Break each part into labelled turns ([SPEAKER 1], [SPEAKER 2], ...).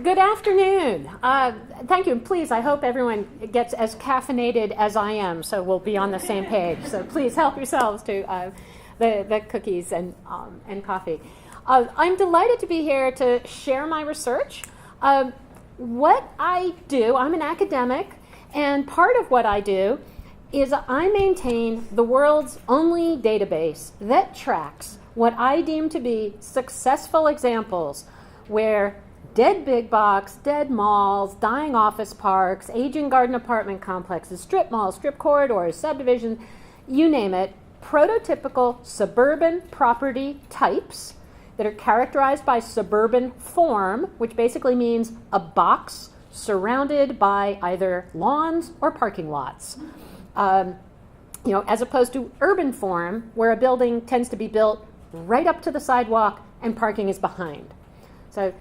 [SPEAKER 1] Good afternoon. Thank you. Please, I hope everyone gets as caffeinated as I am, so we'll be on the same page. So please help yourselves to the cookies and coffee. I'm delighted to be here to share my research. What I do, I'm an academic, and part of what I do is I maintain the world's only database that tracks what I deem to be successful examples where dead big box, dead malls, dying office parks, aging garden apartment complexes, strip malls, strip corridors, subdivisions, you name it, prototypical suburban property types that are characterized by suburban form, which basically means a box surrounded by either lawns or parking lots. As opposed to urban form, where a building tends to be built right up to the sidewalk and parking is behind. So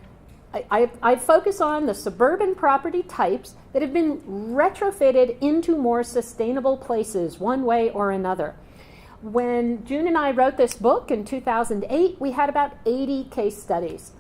[SPEAKER 1] I focus on the suburban property types that have been retrofitted into more sustainable places one way or another. When June and I wrote this book in 2008, we had about 80 case studies.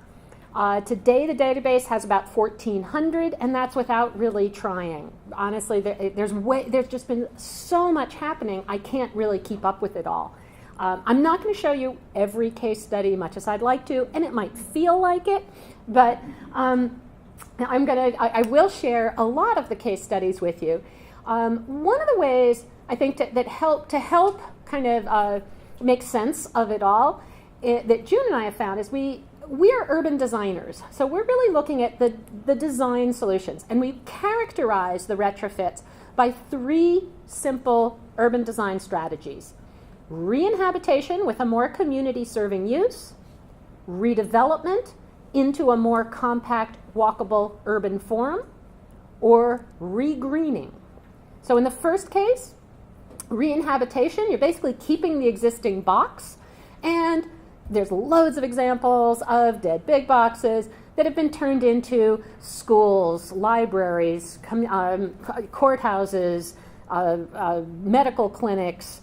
[SPEAKER 1] Today, the database has about 1,400, and that's without really trying. Honestly, there's just been so much happening, I can't really keep up with it all. I'm not going to show you every case study, much as I'd like to, and it might feel like it, but I will share a lot of the case studies with you. One of the ways I think that help kind of make sense of it all, that June and I have found is we are urban designers. So we're really looking at the design solutions, and we characterize the retrofits by three simple urban design strategies: re-inhabitation with a more community-serving use, redevelopment into a more compact, walkable urban form, or re-greening. So in the first case, re-inhabitation, you're basically keeping the existing box, and there's loads of examples of dead big boxes that have been turned into schools, libraries, courthouses, medical clinics,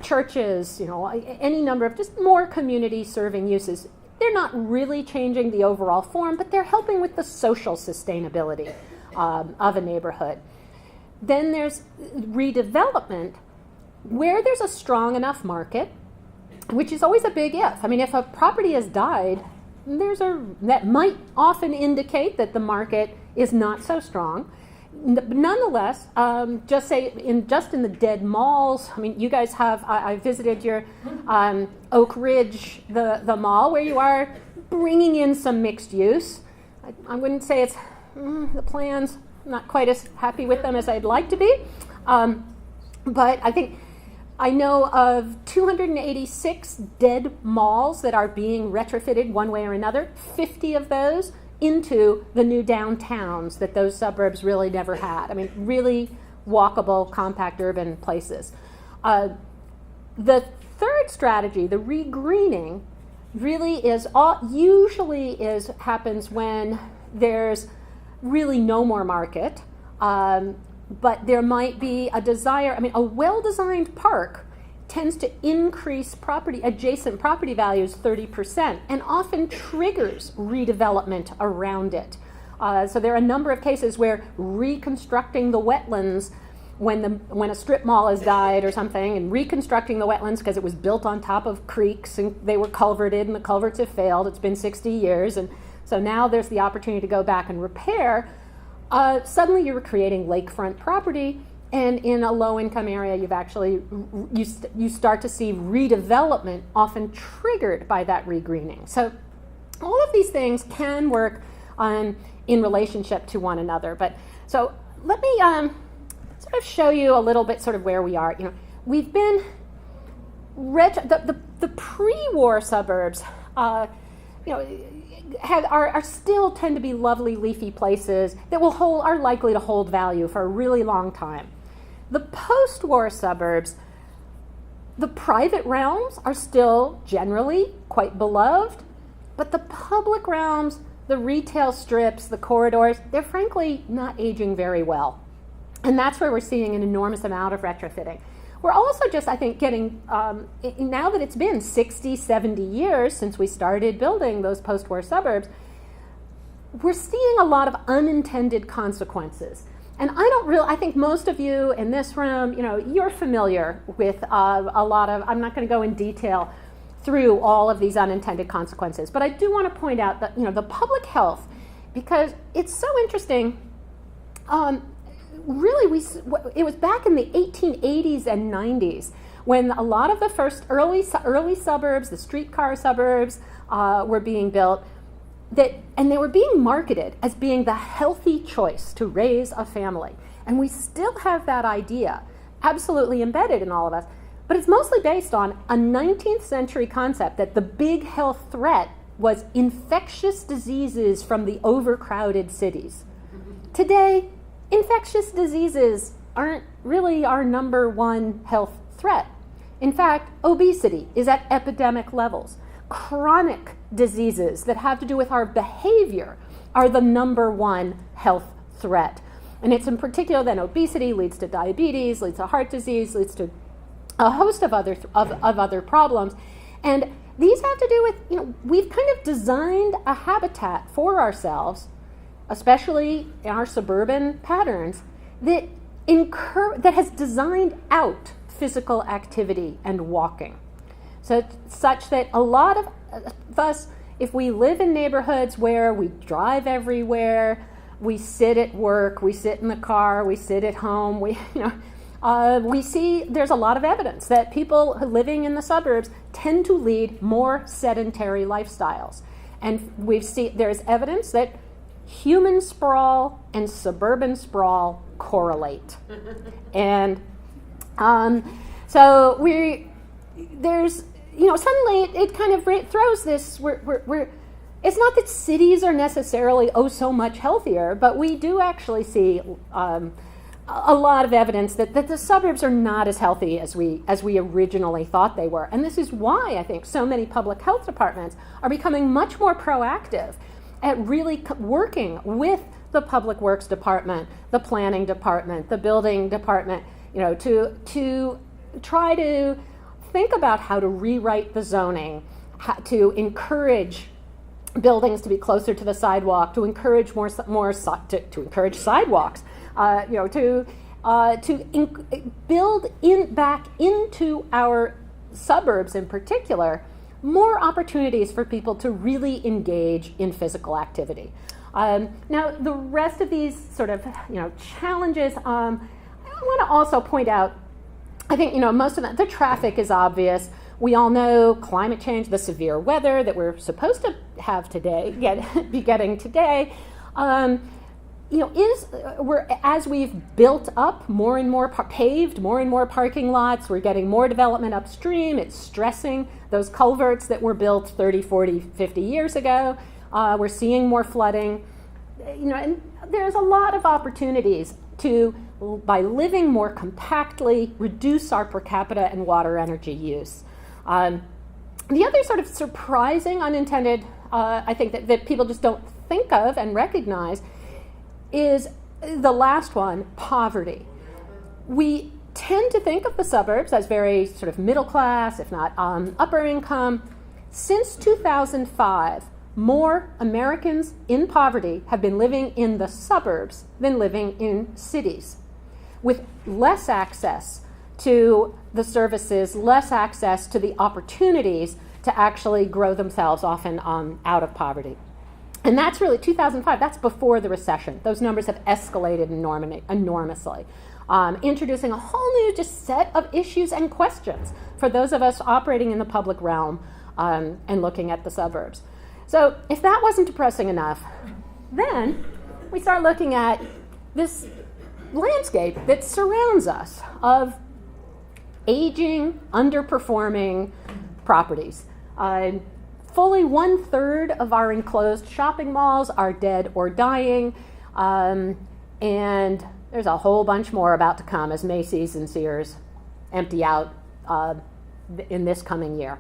[SPEAKER 1] churches, any number of just more community-serving uses. They're not really changing the overall form, but they're helping with the social sustainability of a neighborhood. Then there's redevelopment, where there's a strong enough market, which is always a big if. I mean, if a property has died, that might often indicate that the market is not so strong. Nonetheless, just in the dead malls, I mean, you guys have, I visited your Oak Ridge, the mall, where you are bringing in some mixed use. I wouldn't say it's the plans, I'm not quite as happy with them as I'd like to be. But I know of 286 dead malls that are being retrofitted one way or another, 50 of those into the new downtowns that those suburbs really never had. I mean, really walkable, compact urban places. The third strategy, the re-greening, really happens when there's really no more market, but there might be a desire. I mean, a well-designed park tends to increase adjacent property values 30% and often triggers redevelopment around it. So there are a number of cases where reconstructing the wetlands when a strip mall has died or something, and reconstructing the wetlands because it was built on top of creeks and they were culverted and the culverts have failed. It's been 60 years, and so now there's the opportunity to go back and repair. Suddenly you're creating lakefront property, and in a low-income area, you start to see redevelopment often triggered by that re-greening. So all of these things can work in relationship to one another. But so let me sort of show you a little bit sort of where we are. We've been the pre-war suburbs. Are still tend to be lovely leafy places that are likely to hold value for a really long time. The post-war suburbs, the private realms are still generally quite beloved, but the public realms, the retail strips, the corridors, they're frankly not aging very well. And that's where we're seeing an enormous amount of retrofitting. We're also just, I think, getting, now that it's been 60, 70 years since we started building those post-war suburbs, we're seeing a lot of unintended consequences. And I think most of you in this room, you're familiar with a lot of, I'm not going to go in detail through all of these unintended consequences, but I do want to point out that, the public health, because it's so interesting. Really, it was back in the 1880s and 90s when a lot of the first early suburbs, the streetcar suburbs, were being built, and they were being marketed as being the healthy choice to raise a family. And we still have that idea absolutely embedded in all of us, but it's mostly based on a 19th century concept that the big health threat was infectious diseases from the overcrowded cities. Today, infectious diseases aren't really our number one health threat. In fact, obesity is at epidemic levels. Chronic diseases that have to do with our behavior are the number one health threat. And it's in particular that obesity leads to diabetes, leads to heart disease, leads to a host of other problems. And these have to do with, we've kind of designed a habitat for ourselves, especially in our suburban patterns, that has designed out physical activity and walking. So such that a lot of us, if we live in neighborhoods where we drive everywhere, we sit at work, we sit in the car, we sit at home, we see there's a lot of evidence that people living in the suburbs tend to lead more sedentary lifestyles. And there's evidence that human sprawl and suburban sprawl correlate. And so suddenly it kind of throws this, it's not that cities are necessarily so much healthier, but we do actually see a lot of evidence that the suburbs are not as healthy as we originally thought they were. And this is why I think so many public health departments are becoming much more proactive at really working with the public works department, the planning department, the building department, to try to think about how to rewrite the zoning, to encourage buildings to be closer to the sidewalk, to encourage to encourage sidewalks, build back into our suburbs in particular more opportunities for people to really engage in physical activity. Now, the rest of these sort of challenges, I want to also point out, I think most of the traffic is obvious. We all know climate change, the severe weather that we're supposed to have today, be getting today, as we've built up more and more paved, more and more parking lots, we're getting more development upstream. It's stressing those culverts that were built 30, 40, 50 years ago. We're seeing more flooding. And there's a lot of opportunities to, by living more compactly, reduce our per capita and water energy use. The other sort of surprising unintended, I think that people just don't think of and recognize is the last one, poverty. We tend to think of the suburbs as very sort of middle class, if not upper income. Since 2005, more Americans in poverty have been living in the suburbs than living in cities, with less access to the services, less access to the opportunities to actually grow themselves, often out of poverty. And that's really 2005, that's before the recession. Those numbers have escalated enormously, introducing a whole new just set of issues and questions for those of us operating in the public realm and looking at the suburbs. So if that wasn't depressing enough, then we start looking at this landscape that surrounds us of aging, underperforming properties. Fully 1/3 of our enclosed shopping malls are dead or dying, and there's a whole bunch more about to come as Macy's and Sears empty out in this coming year.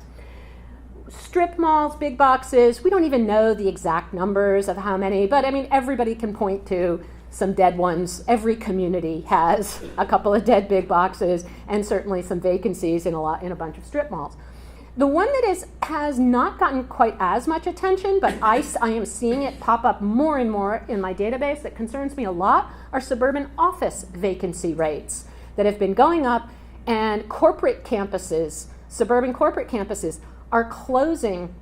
[SPEAKER 1] Strip malls, big boxes, we don't even know the exact numbers of how many, but everybody can point to some dead ones. Every community has a couple of dead big boxes and certainly some vacancies in a bunch of strip malls. The one that has not gotten quite as much attention, but I am seeing it pop up more and more in my database that concerns me a lot, are suburban office vacancy rates that have been going up, and corporate campuses, suburban corporate campuses, are closing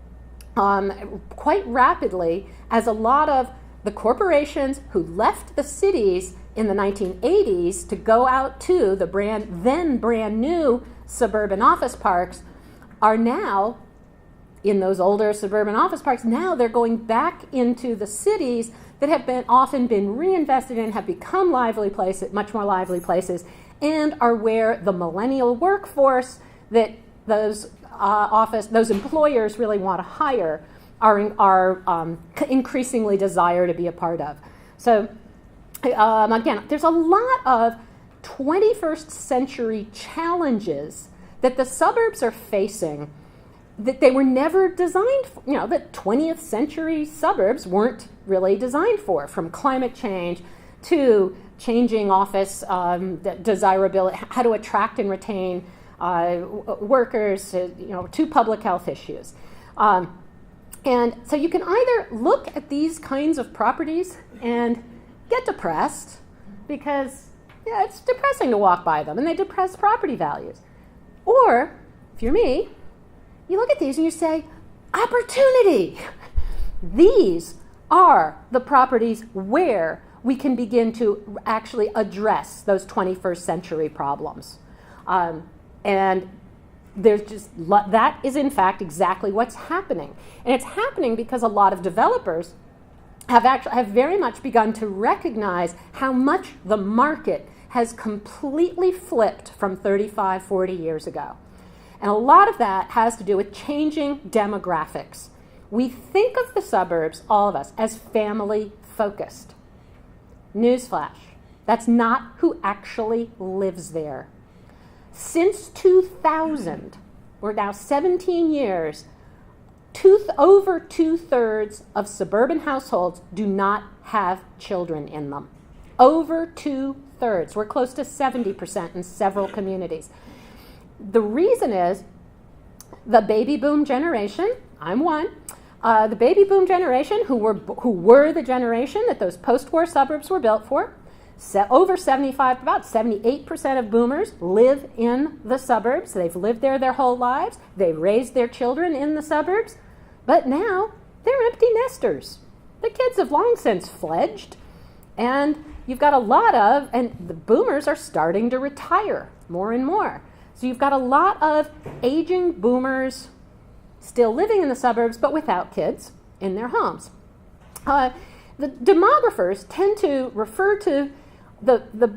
[SPEAKER 1] quite rapidly as a lot of the corporations who left the cities in the 1980s to go out to the brand new suburban office parks are now, in those older suburban office parks, now they're going back into the cities that have often been reinvested in, have become lively places, much more lively places, and are where the millennial workforce that those employers really want to hire are increasingly desire to be a part of. So again, there's a lot of 21st century challenges that the suburbs are facing that they were never designed for. That 20th century suburbs weren't really designed for, from climate change to changing office desirability, how to attract and retain workers, to public health issues. And so you can either look at these kinds of properties and get depressed because it's depressing to walk by them and they depress property values. Or, if you're me, you look at these and you say, opportunity! These are the properties where we can begin to actually address those 21st century problems. And there's that is in fact exactly what's happening. And it's happening because a lot of developers have very much begun to recognize how much the market has completely flipped from 35, 40 years ago. And a lot of that has to do with changing demographics. We think of the suburbs, all of us, as family focused. Newsflash, that's not who actually lives there. Since 2000, we're now 17 years, over 2/3 of suburban households do not have children in them. Over 2/3. We're close to 70% in several communities. The reason is the baby boom generation, I'm one, the baby boom generation who were the generation that those post-war suburbs were built for. Over 75, about 78% of boomers live in the suburbs. They've lived there their whole lives. They've raised their children in the suburbs. But now they're empty nesters. The kids have long since fledged. And you've got and the boomers are starting to retire more and more. So you've got a lot of aging boomers still living in the suburbs, but without kids in their homes. The demographers tend to refer to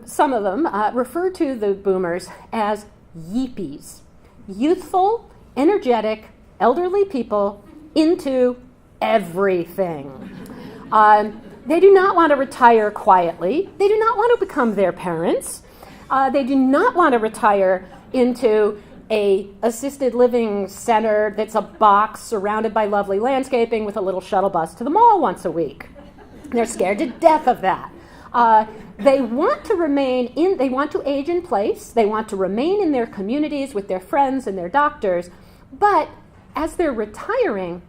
[SPEAKER 1] some of them refer to the boomers as yeepies, youthful, energetic, elderly people into everything. They do not want to retire quietly. They do not want to become their parents. They do not want to retire into a assisted living center that's a box surrounded by lovely landscaping with a little shuttle bus to the mall once a week. They're scared to death of that. They want to age in place. They want to remain in their communities with their friends and their doctors. But as they're retiring,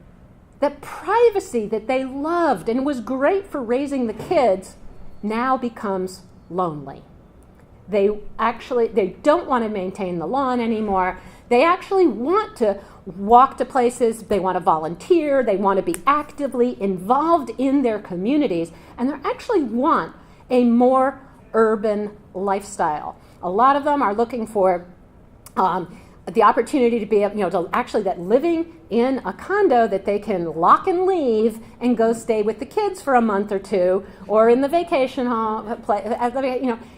[SPEAKER 1] the privacy that they loved and was great for raising the kids now becomes lonely. They don't want to maintain the lawn anymore. They actually want to walk to places. They want to volunteer. They want to be actively involved in their communities. And they actually want a more urban lifestyle. A lot of them are looking for the opportunity to be able, to actually that living in a condo that they can lock and leave and go stay with the kids for a month or two, or in the vacation home,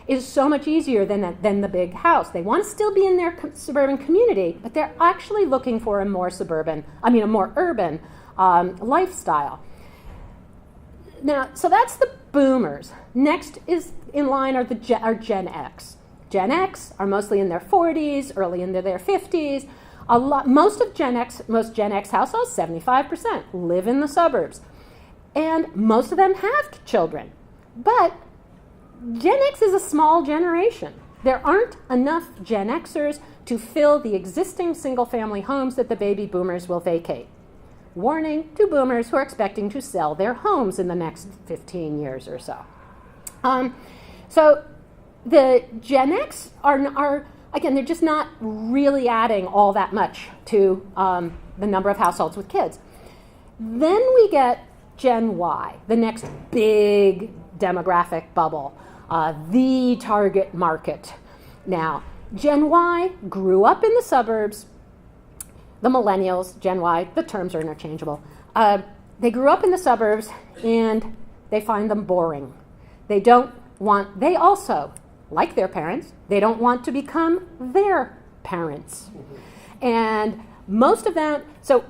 [SPEAKER 1] is so much easier than the big house. They want to still be in their suburban community, but they're actually looking for a more urban lifestyle. Now, so that's the boomers. Next is in line are Gen X. Gen X are mostly in their 40s, early into their 50s. Most Gen X households, 75%, live in the suburbs. And most of them have children. But Gen X is a small generation. There aren't enough Gen Xers to fill the existing single-family homes that the baby boomers will vacate. Warning to boomers who are expecting to sell their homes in the next 15 years or so. So the Gen X are again, they're just not really adding all that much to the number of households with kids. Then we get Gen Y, the next big demographic bubble, the target market. Now, Gen Y grew up in the suburbs. The Millennials, Gen Y, the terms are interchangeable. They grew up in the suburbs and they find them boring. They also, like their parents, they don't want to become their parents. And most of them, so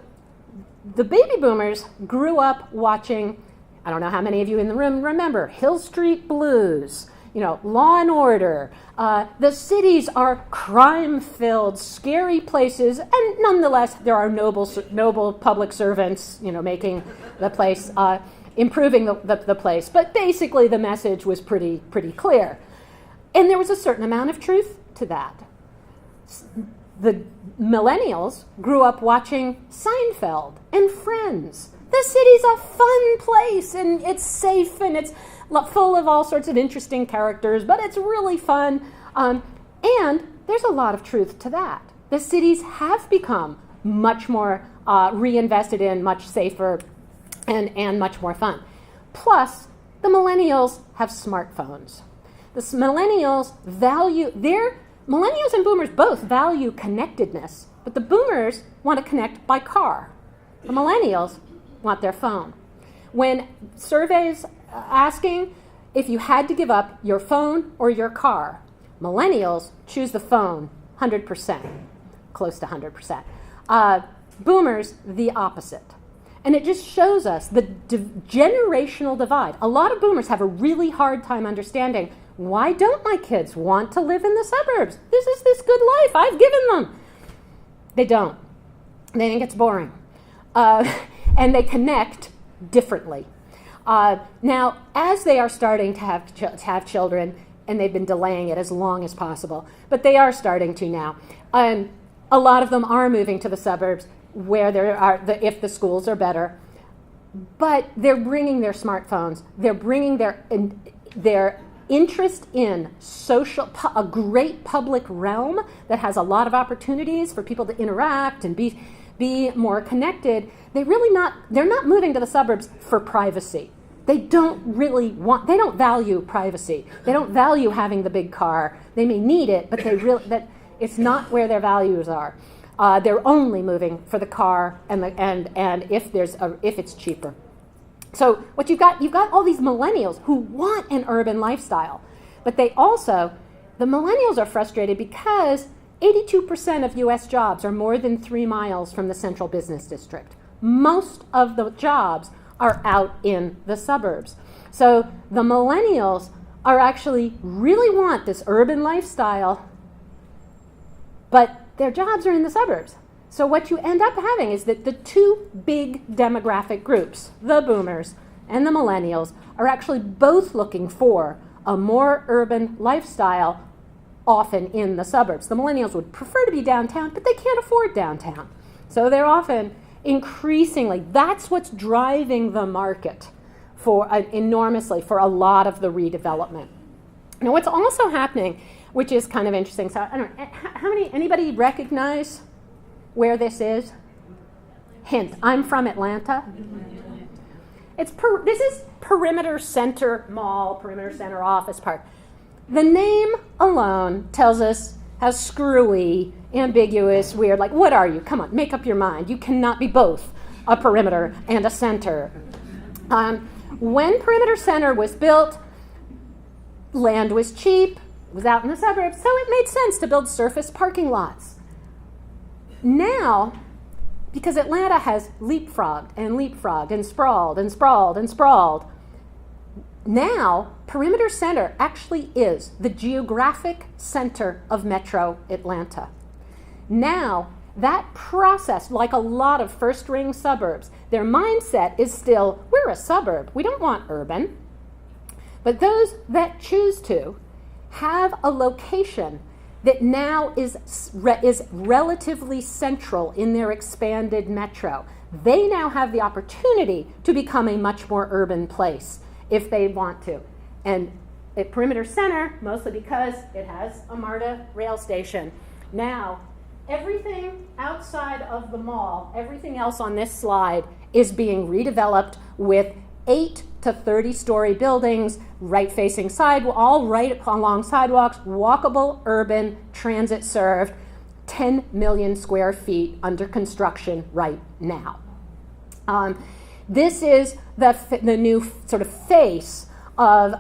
[SPEAKER 1] the baby boomers grew up watching, I don't know how many of you in the room remember, Hill Street Blues, Law and Order. The cities are crime-filled, scary places, and nonetheless, there are noble public servants, making the place, improving the place. But basically, the message was pretty clear. And there was a certain amount of truth to that. The Millennials grew up watching Seinfeld and Friends. The city's a fun place, and it's safe, and it's full of all sorts of interesting characters, but it's really fun. And there's a lot of truth to that. The cities have become much more reinvested in, much safer, and much more fun. Plus, the Millennials have smartphones. The Millennials Millennials and boomers both value connectedness, but the boomers want to connect by car. The Millennials want their phone. When surveys asking if you had to give up your phone or your car, Millennials choose the phone 100%, close to 100%. Boomers, the opposite. And it just shows us the generational divide. A lot of boomers have a really hard time understanding, why don't my kids want to live in the suburbs? This is this good life I've given them. They don't. They think it's boring. And they connect differently. Now, as they are starting to have children, and they've been delaying it as long as possible, but they are starting to now. A lot of them are moving to the suburbs where if the schools are better, but they're bringing their smartphones. They're bringing their interest in a great public realm that has a lot of opportunities for people to interact and be more connected. They're not moving to the suburbs for privacy. They don't value privacy. They don't value having the big car. They may need it, but it's not where their values are. They're only moving for the car and if it's cheaper. So what you've got all these millennials who want an urban lifestyle, but the millennials are frustrated because 82% of U.S. jobs are more than 3 miles from the central business district. Most of the jobs are out in the suburbs. So the millennials really want this urban lifestyle, but their jobs are in the suburbs. So what you end up having is that the two big demographic groups, the boomers and the millennials, are actually both looking for a more urban lifestyle, often in the suburbs. The millennials would prefer to be downtown, but they can't afford downtown. So they're often increasingly, that's what's driving the market enormously for a lot of the redevelopment. Now what's also happening, which is kind of interesting, so I don't know, anybody recognize where this is? Hint, I'm from Atlanta. This is Perimeter Center Mall, Perimeter Center Office Park. The name alone tells us how screwy, ambiguous, weird, like, what are you? Come on, make up your mind. You cannot be both a perimeter and a center. When Perimeter Center was built, land was cheap, it was out in the suburbs, so it made sense to build surface parking lots. Now, because Atlanta has leapfrogged and sprawled, now Perimeter Center actually is the geographic center of Metro Atlanta. Now, that process, like a lot of first-ring suburbs, their mindset is still, we're a suburb, we don't want urban. But those that choose to have a location, that now is relatively central in their expanded metro. They now have the opportunity to become a much more urban place if they want to. And at Perimeter Center, mostly because it has a MARTA rail station. Now, everything outside of the mall, everything else on this slide is being redeveloped with 8 to 30-story buildings, right-facing all right along sidewalks, walkable, urban, transit-served, 10 million square feet under construction right now. This is the new sort of face of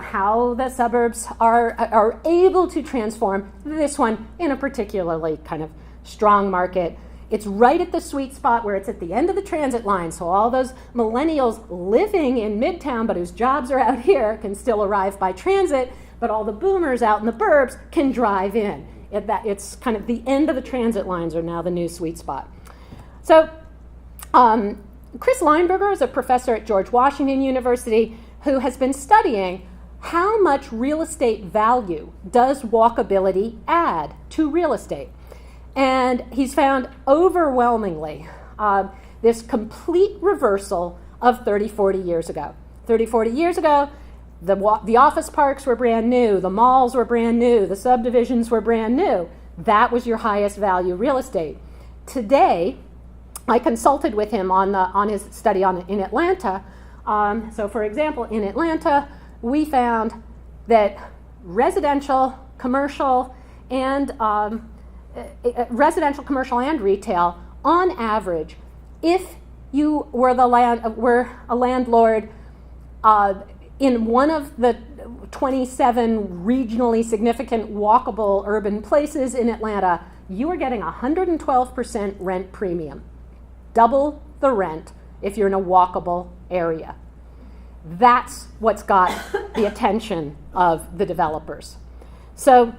[SPEAKER 1] how the suburbs are able to transform. This one in a particularly kind of strong market. It's right at the sweet spot where it's at the end of the transit line, so all those millennials living in Midtown but whose jobs are out here can still arrive by transit, but all the boomers out in the burbs can drive in. It's kind of the end of the transit lines are now the new sweet spot. So Chris Lineberger is a professor at George Washington University who has been studying how much real estate value does walkability add to real estate. And he's found overwhelmingly this complete reversal of 30, 40 years ago. 30, 40 years ago, the office parks were brand new, the malls were brand new, the subdivisions were brand new. That was your highest value real estate. Today, I consulted with him on his study in Atlanta. So for example, in Atlanta, we found that residential, commercial, and retail, on average, if you were a landlord in one of the 27 regionally significant walkable urban places in Atlanta, you are getting 112% rent premium, double the rent if you're in a walkable area. That's what's got the attention of the developers. So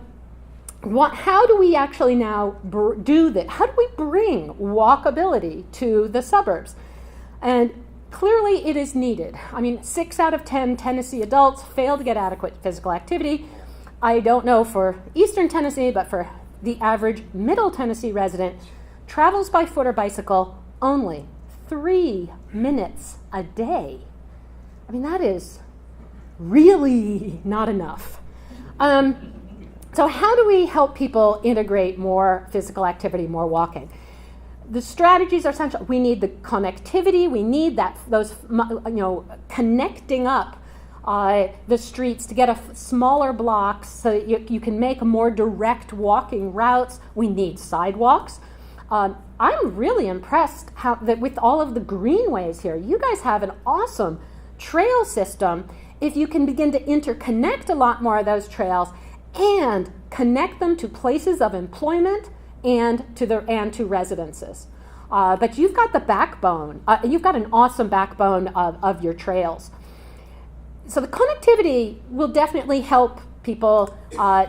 [SPEAKER 1] how do we actually now do that? How do we bring walkability to the suburbs? And clearly it is needed. I mean, 6 out of 10 Tennessee adults fail to get adequate physical activity. I don't know for Eastern Tennessee, but for the average Middle Tennessee resident, travels by foot or bicycle only 3 minutes a day. I mean, that is really not enough. So how do we help people integrate more physical activity, more walking? The strategies are essential. We need the connectivity. We need those connecting up the streets to get smaller blocks so that you can make more direct walking routes. We need sidewalks. I'm really impressed that with all of the greenways here, you guys have an awesome trail system. If you can begin to interconnect a lot more of those trails and connect them to places of employment and to residences. But you've got the backbone. You've got an awesome backbone of your trails. So the connectivity will definitely help people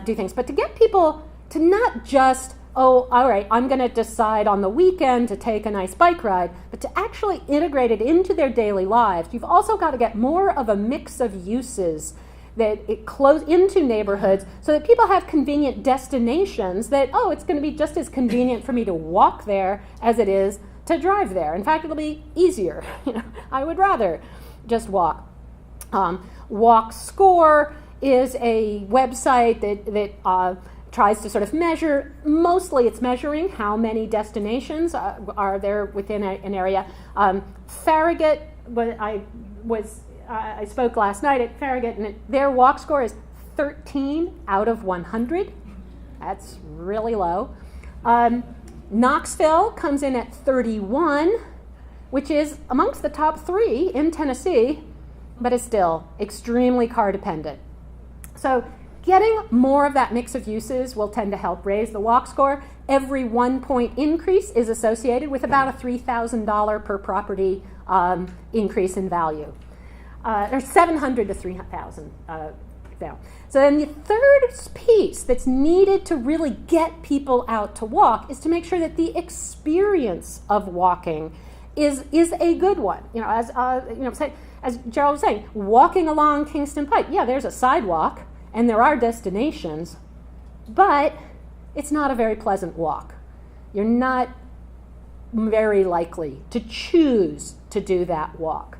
[SPEAKER 1] do things. But to get people to not just, all right, I'm going to decide on the weekend to take a nice bike ride, but to actually integrate it into their daily lives, you've also got to get more of a mix of uses that it close into neighborhoods so that people have convenient destinations that, it's going to be just as convenient for me to walk there as it is to drive there. In fact, it'll be easier. I would rather just walk. Walk Score is a website that tries to sort of measure, mostly it's measuring how many destinations are there within an area. Farragut, I spoke last night at Farragut, and their walk score is 13 out of 100. That's really low. Knoxville comes in at 31, which is amongst the top 3 in Tennessee, but is still extremely car dependent. So getting more of that mix of uses will tend to help raise the walk score. Every 1 point increase is associated with about a $3,000 per property increase in value. There's 700 to 3,000 now. So then the third piece that's needed to really get people out to walk is to make sure that the experience of walking is a good one. As Gerald was saying, walking along Kingston Pike, there's a sidewalk and there are destinations, but it's not a very pleasant walk. You're not very likely to choose to do that walk.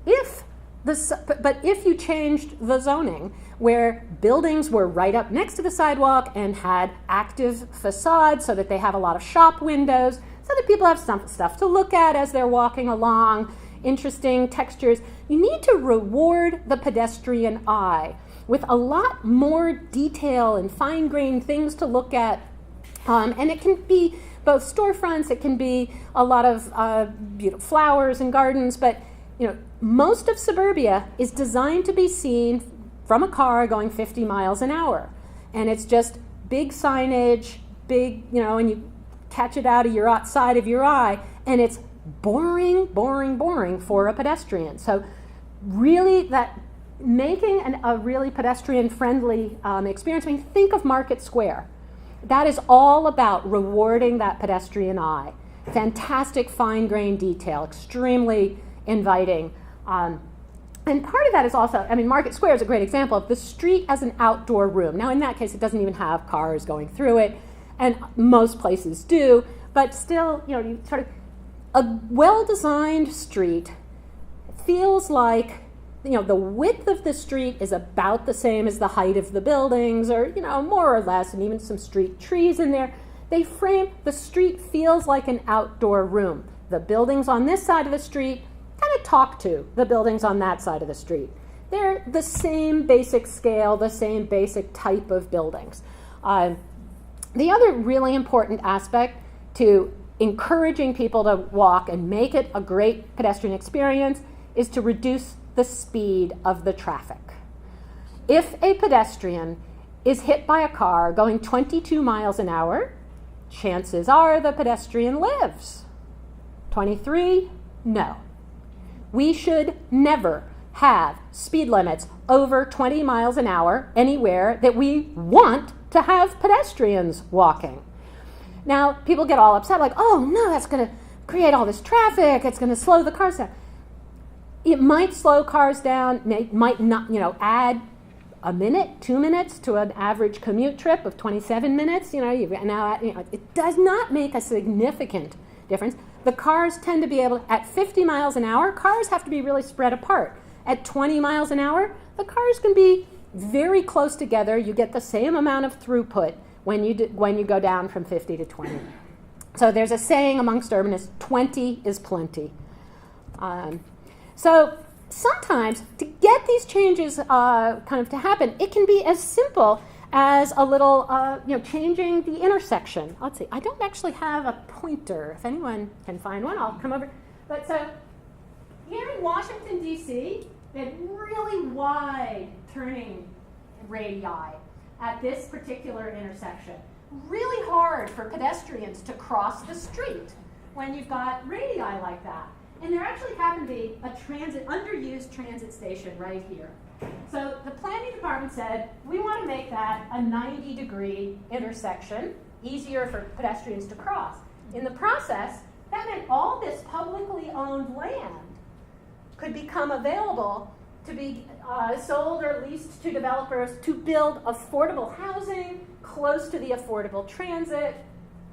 [SPEAKER 1] But if you changed the zoning where buildings were right up next to the sidewalk and had active facades so that they have a lot of shop windows, so that people have some stuff to look at as they're walking along, interesting textures, you need to reward the pedestrian eye with a lot more detail and fine-grained things to look at. And it can be both storefronts, it can be a lot of beautiful flowers and gardens, but most of suburbia is designed to be seen from a car going 50 miles an hour. And it's just big signage, and you catch it out of your outside of your eye, and it's boring for a pedestrian. So really that making a really pedestrian-friendly experience, think of Market Square. That is all about rewarding that pedestrian eye. Fantastic fine-grained detail, extremely inviting. And part of that is also, Market Square is a great example of the street as an outdoor room. Now, in that case, it doesn't even have cars going through it, and most places do, but still, you sort of, a well-designed street feels like, the width of the street is about the same as the height of the buildings, or, more or less, and even some street trees in there. The street feels like an outdoor room. The buildings on this side of the street kind of talk to the buildings on that side of the street. They're the same basic scale, the same basic type of buildings. The other really important aspect to encouraging people to walk and make it a great pedestrian experience is to reduce the speed of the traffic. If a pedestrian is hit by a car going 22 miles an hour, chances are the pedestrian lives. 23? No. We should never have speed limits over 20 miles an hour anywhere that we want to have pedestrians walking. Now, people get all upset, like, oh no, that's going to create all this traffic, it's going to slow the cars down. It might slow cars down, might not, add a minute, 2 minutes to an average commute trip of 27 minutes. It does not make a significant difference. The cars tend to be able, at 50 miles an hour, cars have to be really spread apart. At 20 miles an hour, the cars can be very close together. You get the same amount of throughput when you go down from 50 to 20. So there's a saying amongst urbanists, 20 is plenty. So sometimes to get these changes kind of to happen, it can be as simple as a little, changing the intersection. Let's see, I don't actually have a pointer. If anyone can find one, I'll come over. But so here in Washington, D.C., they had really wide turning radii at this particular intersection. Really hard for pedestrians to cross the street when you've got radii like that. And there actually happened to be a underused transit station right here. So the planning department said, we want to make that a 90-degree intersection, easier for pedestrians to cross. In the process, that meant all this publicly owned land could become available to be sold or leased to developers to build affordable housing close to the affordable transit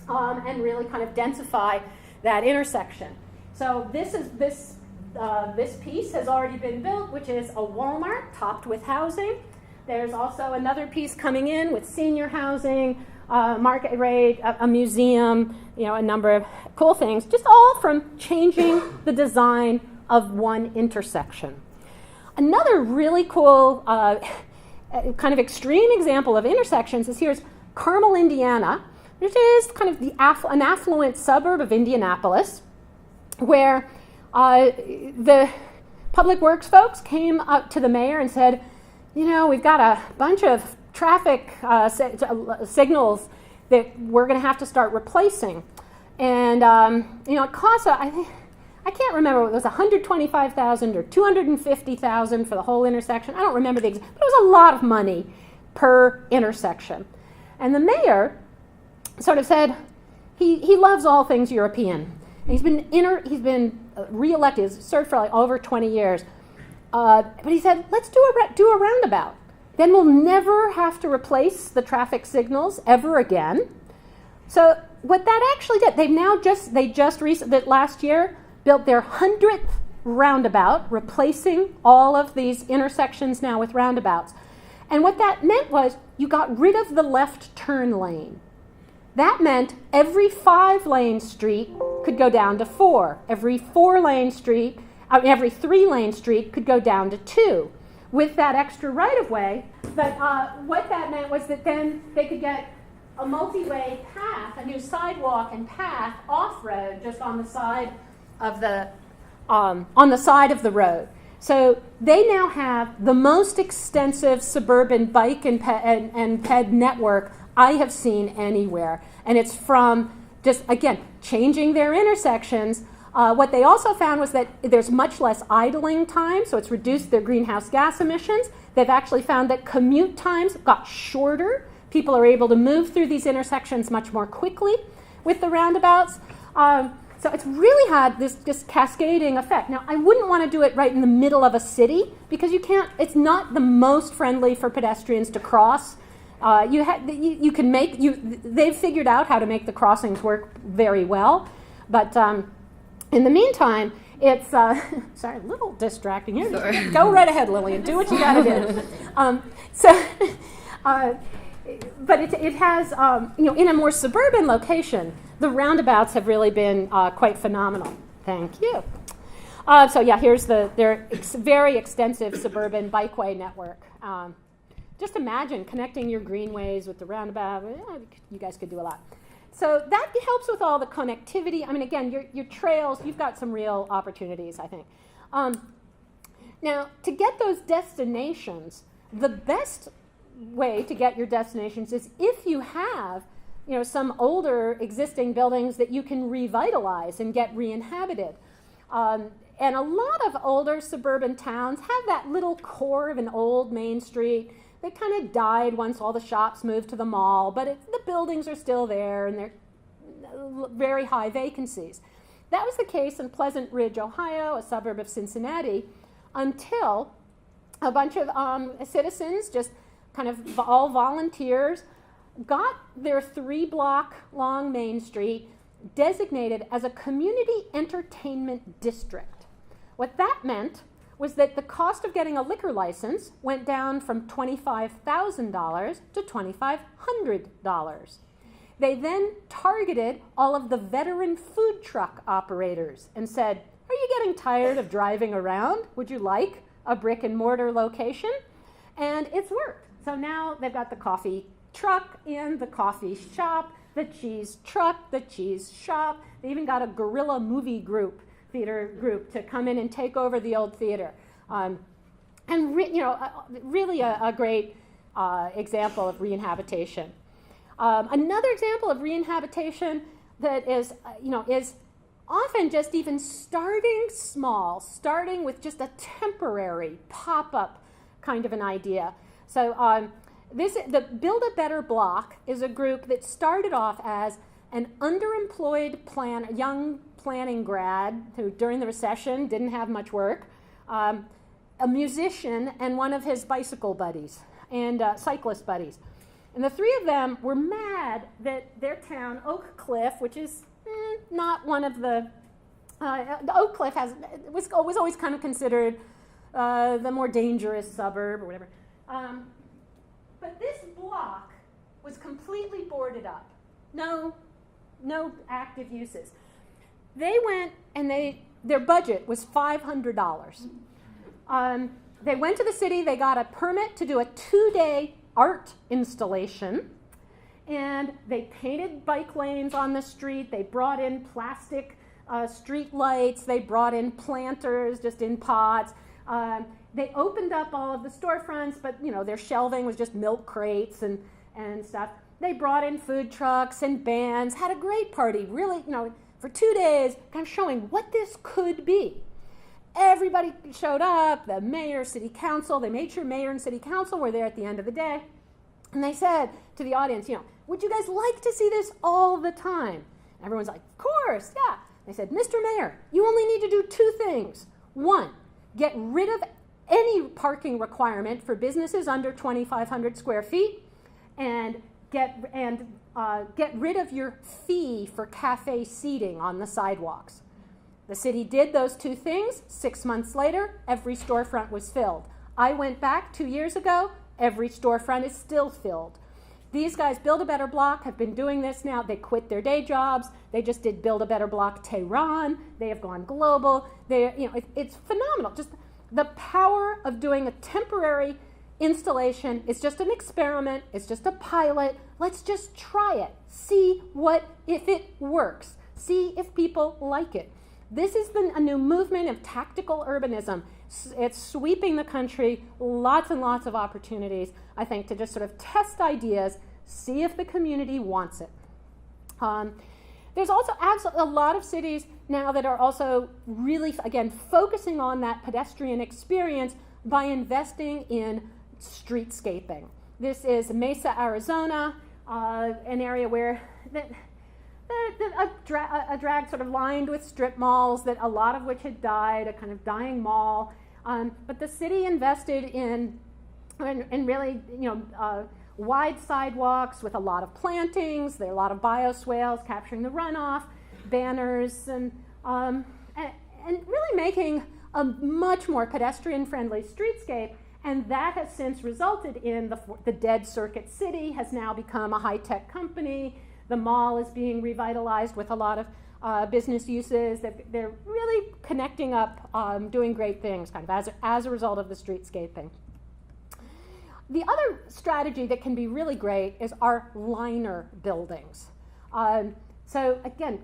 [SPEAKER 1] and really kind of densify that intersection. So this piece has already been built, which is a Walmart topped with housing. There's also another piece coming in with senior housing, market rate, a museum, a number of cool things, just all from changing the design of one intersection. Another really cool kind of extreme example of intersections is here's Carmel, Indiana, which is kind of an affluent suburb of Indianapolis, where the public works folks came up to the mayor and said, we've got a bunch of traffic signals that we're going to have to start replacing. And, it costs, I can't remember, it was $125,000 or $250,000 for the whole intersection. I don't remember the exact, but it was a lot of money per intersection. And the mayor sort of said he loves all things European. He's been reelected, he's served for like over 20 years. But he said, let's do a roundabout. then we'll never have to replace the traffic signals ever again. So what that actually did, they just recently, last year, built their 100th roundabout, replacing all of these intersections now with roundabouts. And what that meant was you got rid of the left turn lane. That meant every 5-lane street could go down to 4. Every 3-lane street could go down to 2 with that extra right-of-way. But what that meant was that then they could get a multi-way path, a new sidewalk and path off-road, just on the side of the road. So they now have the most extensive suburban bike and ped network I have seen anywhere. And it's from just, again, changing their intersections. What they also found was that there's much less idling time, so it's reduced their greenhouse gas emissions. They've actually found that commute times got shorter. People are able to move through these intersections much more quickly with the roundabouts. So it's really had this just cascading effect. Now, I wouldn't want to do it right in the middle of a city because you can't. It's not the most friendly for pedestrians to cross. They've figured out how to make the crossings work very well, but in the meantime, it's sorry, a little distracting here. Sorry. Go right ahead, Lillian. Do what you got to do. But it has, in a more suburban location, the roundabouts have really been quite phenomenal. Thank you. Here's their very extensive suburban bikeway network. Just imagine connecting your greenways with the roundabout. You guys could do a lot. So that helps with all the connectivity. I mean, again, your trails, you've got some real opportunities, I think. Now, to get those destinations, the best way to get your destinations is if you have, some older existing buildings that you can revitalize and get re-inhabited. And a lot of older suburban towns have that little core of an old main street. They kind of died once all the shops moved to the mall, but the buildings are still there and they're very high vacancies. That was the case in Pleasant Ridge, Ohio, a suburb of Cincinnati, until a bunch of citizens, just kind of all volunteers, got their 3-block long Main Street designated as a community entertainment district. What that meant was that the cost of getting a liquor license went down from $25,000 to $2,500. They then targeted all of the veteran food truck operators and said, are you getting tired of driving around? Would you like a brick and mortar location? And it's worked. So now they've got the coffee truck and the coffee shop, the cheese truck, the cheese shop. They even got a guerrilla movie theater group to come in and take over the old theater. Really a great example of reinhabitation. Another example of reinhabitation that is often just even starting small, starting with just a temporary pop-up kind of an idea. So the Build a Better Block is a group that started off as an underemployed young planning grad who during the recession didn't have much work, a musician and one of his bicycle buddies and cyclist buddies. And the three of them were mad that their town, Oak Cliff, which is not one of the Oak Cliff was always kind of considered the more dangerous suburb or whatever. But this block was completely boarded up. No active uses. They went and their budget was $500. They went to the city, they got a permit to do a 2-day art installation, and they painted bike lanes on the street, they brought in plastic street lights, they brought in planters just in pots. They opened up all of the storefronts, but their shelving was just milk crates and stuff. They brought in food trucks and bands, had a great party, really, for 2 days, kind of showing what this could be. Everybody showed up, the mayor, city council, they made sure mayor and city council were there at the end of the day. And they said to the audience, would you guys like to see this all the time? And everyone's like, of course, yeah. They said, Mr. Mayor, you only need to do 2 things. 1, get rid of any parking requirement for businesses under 2,500 square feet, and get rid of your fee for cafe seating on the sidewalks. The city did those two things. 6 months later, every storefront was filled. I went back 2 years ago, every storefront is still filled. These guys, Build a Better Block, have been doing this now. They quit their day jobs. They just did Build a Better Block Tehran. They have gone global. It's phenomenal. Just the power of doing a temporary installation. It's just an experiment. It's just a pilot. Let's just try it. See if it works. See if people like it. This is a new movement of tactical urbanism. It's sweeping the country, lots and lots of opportunities, I think, to just sort of test ideas, see if the community wants it. There's also a lot of cities now that are also really, again, focusing on that pedestrian experience by investing in streetscaping. This is Mesa, Arizona, an area where a drag sort of lined with strip malls, that a lot of which had died, a kind of dying mall. But the city invested in really, wide sidewalks with a lot of plantings. There are a lot of bioswales capturing the runoff, banners, and really making a much more pedestrian-friendly streetscape. And that has since resulted in the dead Circuit City has now become a high-tech company. The mall is being revitalized with a lot of business uses. They're really connecting up, doing great things kind of as a result of the streetscaping. The other strategy that can be really great is our liner buildings. So again,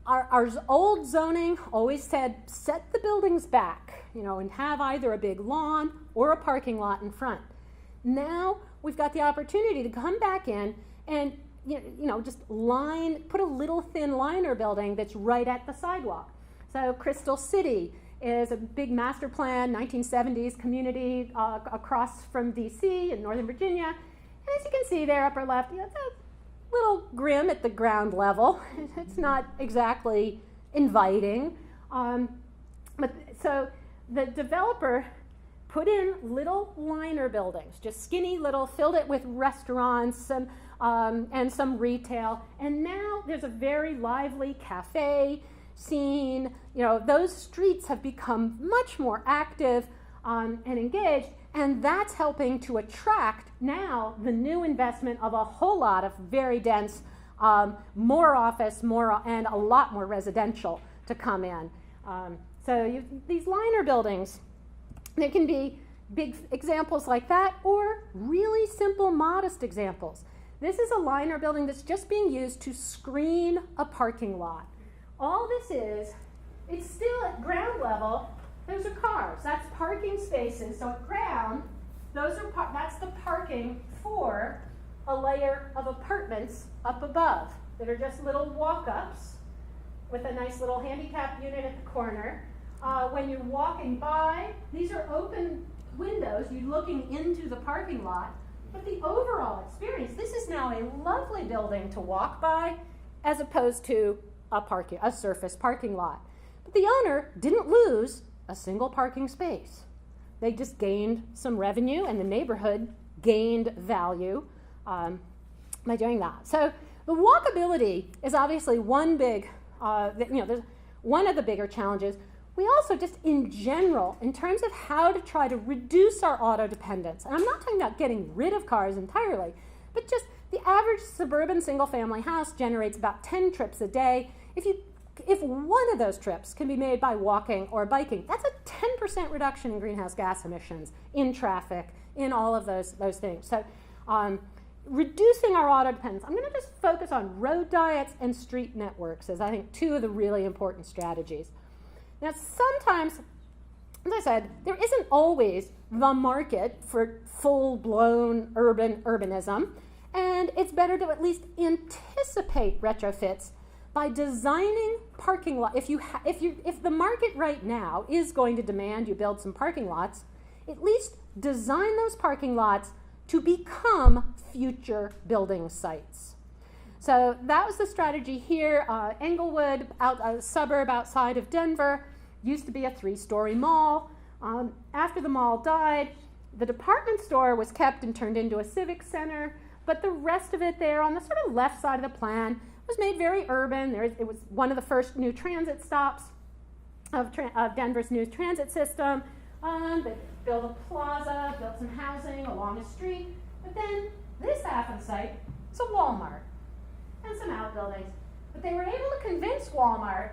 [SPEAKER 1] our old zoning always said set the buildings back, and have either a big lawn or a parking lot in front. Now we've got the opportunity to come back in and just put a little thin liner building that's right at the sidewalk. So Crystal City is a big master plan, 1970s community across from DC in Northern Virginia. And as you can see there, upper left, it's a little grim at the ground level. It's not exactly inviting. So the developer put in little liner buildings, just skinny little, filled it with restaurants and some retail. And now there's a very lively cafe scene. Those streets have become much more active and engaged, and that's helping to attract now the new investment of a whole lot of very dense, more office, and a lot more residential to come in. These liner buildings, they can be big examples like that, or really simple, modest examples. This is a liner building that's just being used to screen a parking lot. All this is, it's still at ground level. Those are cars. That's parking spaces. So at ground, that's the parking for a layer of apartments up above that are just little walk-ups with a nice little handicap unit at the corner. When you're walking by, these are open windows. You're looking into the parking lot. But the overall experience, this is now a lovely building to walk by as opposed to a surface parking lot. But the owner didn't lose a single parking space. They just gained some revenue, and the neighborhood gained value by doing that. So the walkability is obviously one big, there's one of the bigger challenges. We also just in general, in terms of how to try to reduce our auto dependence, and I'm not talking about getting rid of cars entirely, but just the average suburban single-family house generates about 10 trips a day. If one of those trips can be made by walking or biking, that's a 10% reduction in greenhouse gas emissions, in traffic, in all of those things. So reducing our auto dependence, I'm going to just focus on road diets and street networks as I think two of the really important strategies. Now sometimes, as I said, there isn't always the market for full-blown urbanism, and it's better to at least anticipate retrofits by designing parking lots. If the market right now is going to demand you build some parking lots, at least design those parking lots to become future building sites. So that was the strategy here. Englewood, a suburb outside of Denver, used to be a 3-story mall. After the mall died, the department store was kept and turned into a civic center, but the rest of it there on the sort of left side of the plan was made very urban. It was one of the first new transit stops of Denver's new transit system. They built a plaza, built some housing along a street, but then this half of the site is a Walmart and some outbuildings. But they were able to convince Walmart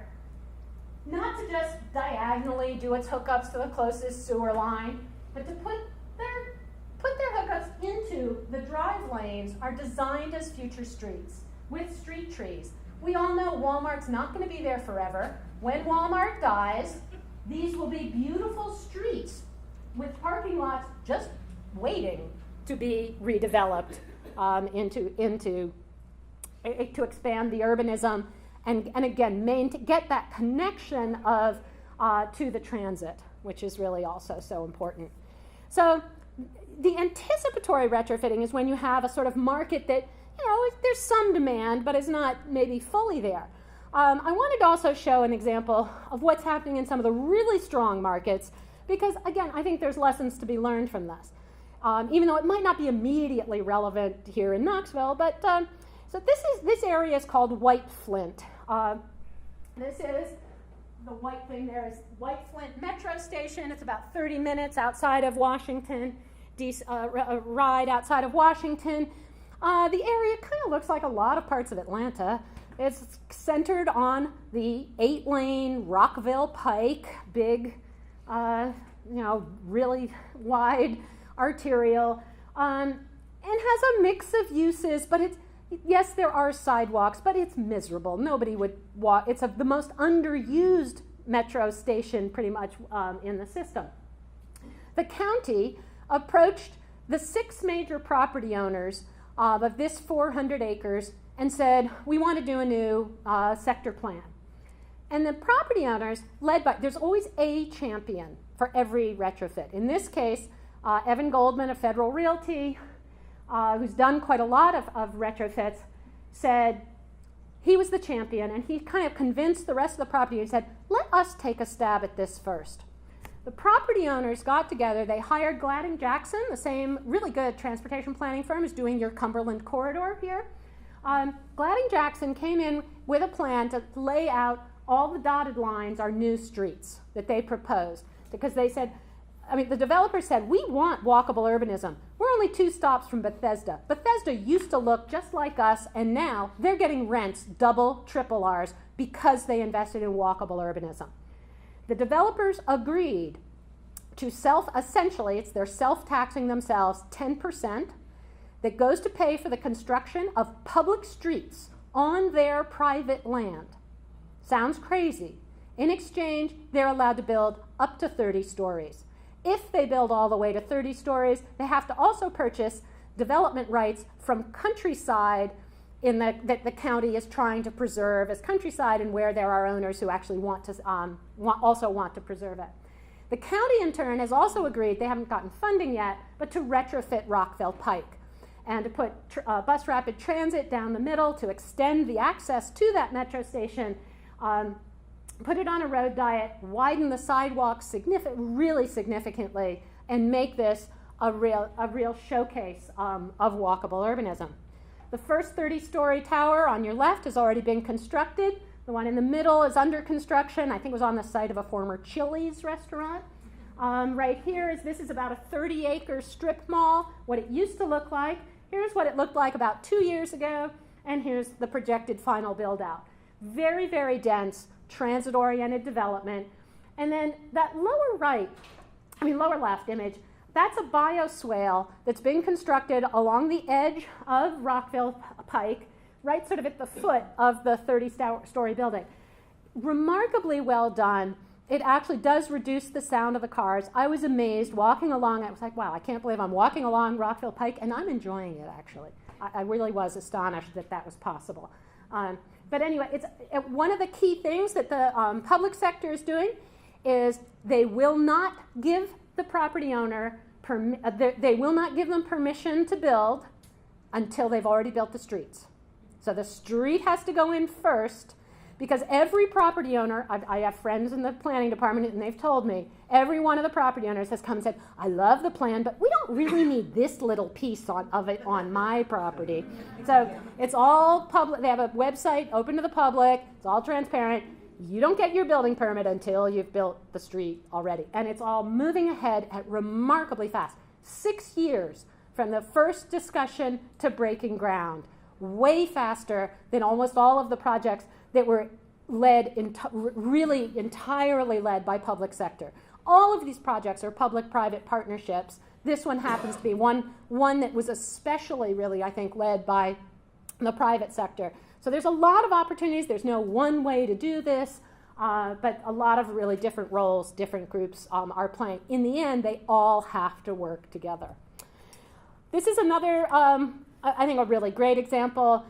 [SPEAKER 1] not to just diagonally do its hookups to the closest sewer line, but to put their hookups into the drive lanes are designed as future streets with street trees. We all know Walmart's not going to be there forever. When Walmart dies, these will be beautiful streets with parking lots just waiting to be redeveloped to expand the urbanism and again get that connection of to the transit, which is really also so important. So the anticipatory retrofitting is when you have a sort of market that, there's some demand, but is not maybe fully there. I wanted to also show an example of what's happening in some of the really strong markets, because again, I think there's lessons to be learned from this. Even though it might not be immediately relevant here in Knoxville, but so this area is called White Flint. This is the white thing there is White Flint Metro Station. It's about 30 minutes outside of Washington, a ride outside of Washington. The area kind of looks like a lot of parts of Atlanta. It's centered on the 8-lane Rockville Pike, big, really wide arterial, and has a mix of uses, but yes, there are sidewalks, but it's miserable. Nobody would walk. It's the most underused metro station pretty much in the system. The county approached the 6 major property owners of this 400 acres and said, we want to do a new sector plan. And the property owners, there's always a champion for every retrofit. In this case, Evan Goldman of Federal Realty, who's done quite a lot of retrofits, said he was the champion, and he kind of convinced the rest of the property and said, let us take a stab at this first. The property owners got together, they hired Gladding Jackson, the same really good transportation planning firm is doing your Cumberland corridor here. Gladding Jackson came in with a plan to lay out all the dotted lines are new streets that they proposed, because they said, the developer said, we want walkable urbanism. We're only 2 stops from Bethesda. Bethesda used to look just like us, and now they're getting rents double, triple ours because they invested in walkable urbanism. The developers agreed to essentially, they're self-taxing themselves 10% that goes to pay for the construction of public streets on their private land. Sounds crazy. In exchange, they're allowed to build up to 30 stories. If they build all the way to 30 stories, they have to also purchase development rights from countryside that the county is trying to preserve as countryside, and where there are owners who actually want to preserve it. The county, in turn, has also agreed, they haven't gotten funding yet, but to retrofit Rockville Pike and to put bus rapid transit down the middle to extend the access to that metro station, put it on a road diet, widen the sidewalks really significantly, and make this a real showcase of walkable urbanism. The first 30-story tower on your left has already been constructed. The one in the middle is under construction. I think it was on the site of a former Chili's restaurant. Right here this is about a 30-acre strip mall, what it used to look like. Here's what it looked like about 2 years ago, and here's the projected final build-out. Very, very dense, transit-oriented development. And then that lower left image, that's a bioswale that's been constructed along the edge of Rockville Pike, right sort of at the foot of the 30-story building. Remarkably well done. It actually does reduce the sound of the cars. I was amazed walking along. I was like, wow, I can't believe I'm walking along Rockville Pike, and I'm enjoying it, actually. I really was astonished that was possible. But anyway, it's one of the key things that the public sector is doing is they will not give the property owner, they will not give them permission to build until they've already built the streets. So the street has to go in first because every property owner, I have friends in the planning department, and they've told me, every one of the property owners has come and said, I love the plan, but we don't really need this little piece of it on my property. So it's all public. They have a website open to the public. It's all transparent. You don't get your building permit until you've built the street already. And it's all moving ahead at remarkably fast. 6 years from the first discussion to breaking ground. Way faster than almost all of the projects that were really entirely led by public sector. All of these projects are public-private partnerships. This one happens to be one that was especially really, I think, led by the private sector. So there's a lot of opportunities. There's no one way to do this, but a lot of really different roles, different groups are playing. In the end, they all have to work together. This is another, I think, a really great example.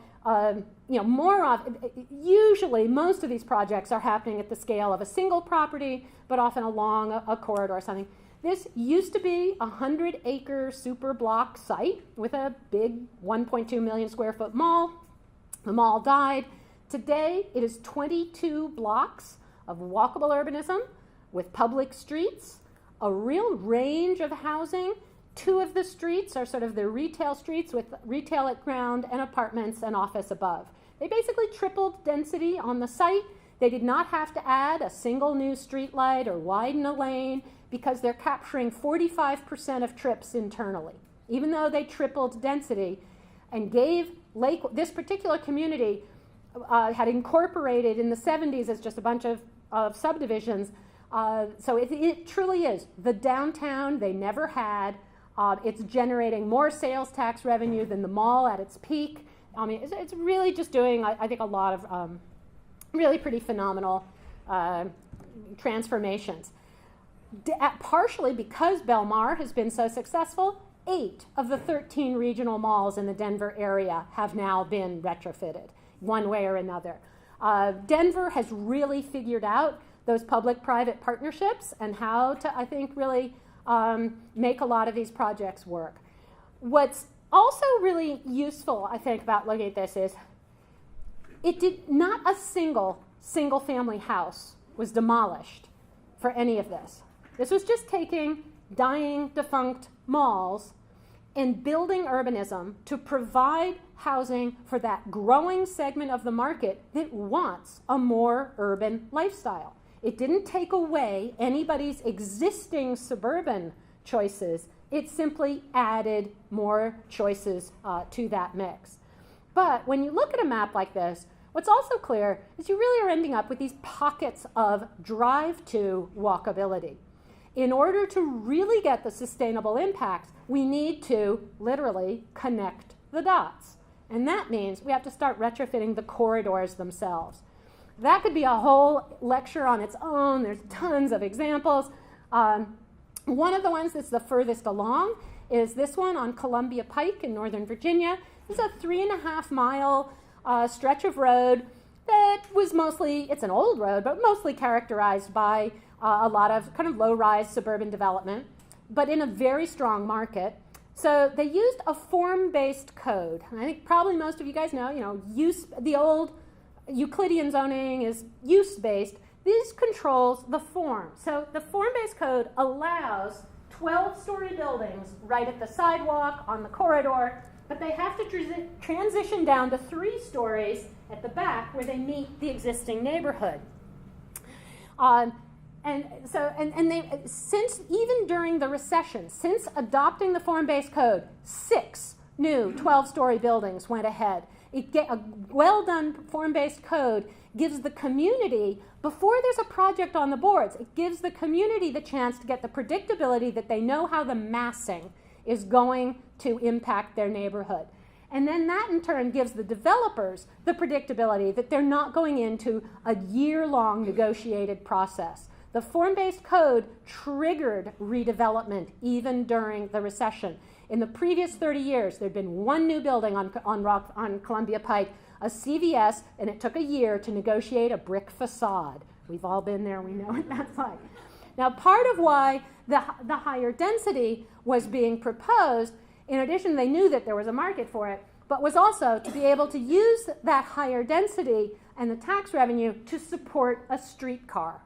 [SPEAKER 1] Usually most of these projects are happening at the scale of a single property, but often along a corridor or something. This used to be a 100-acre super block site with a big 1.2 million square foot mall. The mall died. Today, it is 22 blocks of walkable urbanism with public streets, a real range of housing. 2 of the streets are sort of the retail streets with retail at ground and apartments and office above. They basically tripled density on the site. They did not have to add a single new street light or widen a lane because they're capturing 45% of trips internally, even though they tripled density and gave this particular community had incorporated in the 70s as just a bunch of subdivisions. So it truly is the downtown they never had. It's generating more sales tax revenue than the mall at its peak. I mean, it's really just doing, I think, a lot of really pretty phenomenal transformations. Partially because Belmar has been so successful, 8 of the 13 regional malls in the Denver area have now been retrofitted, one way or another. Denver has really figured out those public-private partnerships and how to, I think, really make a lot of these projects work. What's also really useful, I think, about looking at this is not a single-family house was demolished for any of this. This was just taking dying, defunct malls and building urbanism to provide housing for that growing segment of the market that wants a more urban lifestyle. It didn't take away anybody's existing suburban choices. It simply added more choices to that mix. But when you look at a map like this, what's also clear is you really are ending up with these pockets of drive-to walkability. In order to really get the sustainable impacts, we need to literally connect the dots. And that means we have to start retrofitting the corridors themselves. That could be a whole lecture on its own. There's tons of examples. One of the ones that's the furthest along is this one on Columbia Pike in Northern Virginia. It's a 3.5-mile stretch of road that was mostly, it's an old road, but mostly characterized by a lot of kind of low-rise suburban development, but in a very strong market. So they used a form-based code. And I think probably most of you guys know, the old Euclidean zoning is use-based. This controls the form. So the form-based code allows 12-story buildings right at the sidewalk, on the corridor, but they have to transition down to 3 stories at the back where they meet the existing neighborhood. Since even during the recession, since adopting the form-based code, 6 new 12-story buildings went ahead. A well-done form-based code gives the community, before there's a project on the boards, it gives the community the chance to get the predictability that they know how the massing is going to impact their neighborhood. And then that in turn gives the developers the predictability that they're not going into a year-long negotiated process. The form-based code triggered redevelopment even during the recession. In the previous 30 years, there'd been 1 new building on Columbia Pike, a CVS, and it took a year to negotiate a brick facade. We've all been there, we know what that's like. Now, part of why the higher density was being proposed, in addition, they knew that there was a market for it, but was also to be able to use that higher density and the tax revenue to support a streetcar.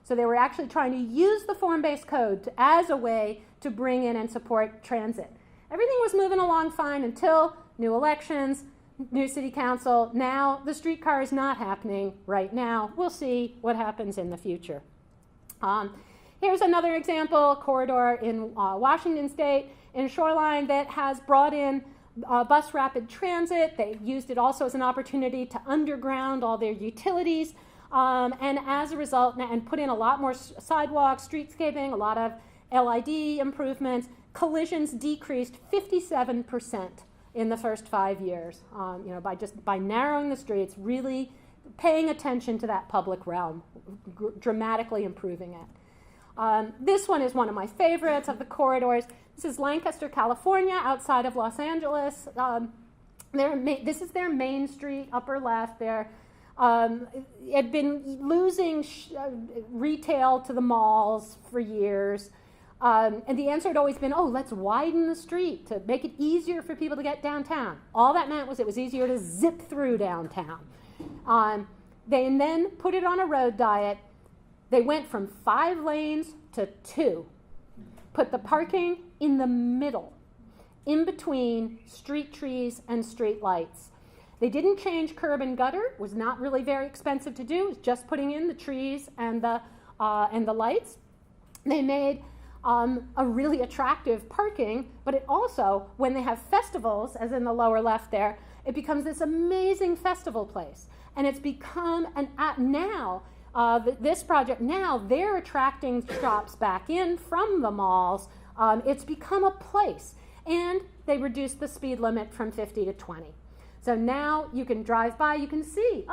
[SPEAKER 1] So they were actually trying to use the form-based code as a way to bring in and support transit. Everything was moving along fine until new elections, new city council. Now the streetcar is not happening right now. We'll see what happens in the future. Here's another example, corridor in Washington State, in Shoreline, that has brought in bus rapid transit. They used it also as an opportunity to underground all their utilities, and as a result, and put in a lot more sidewalks, streetscaping, a lot of LID improvements. Collisions decreased 57% in the first 5 years, by narrowing the streets, really paying attention to that public realm, dramatically improving it. This one is one of my favorites of the corridors. This is Lancaster, California, outside of Los Angeles. This is their main street, upper left. It had been losing retail to the malls for years. And the answer had always been, let's widen the street to make it easier for people to get downtown. All that meant was it was easier to zip through downtown. They then put it on a road diet. They went from 5 lanes to 2. Put the parking in the middle, in between street trees and street lights. They didn't change curb and gutter. It was not really very expensive to do. It was just putting in the trees and the lights. They made a really attractive parking, but it also, when they have festivals, as in the lower left there, it becomes this amazing festival place. And it's become this project now, they're attracting shops back in from the malls. It's become a place. And they reduced the speed limit from 50 to 20. So now you can drive by, you can see,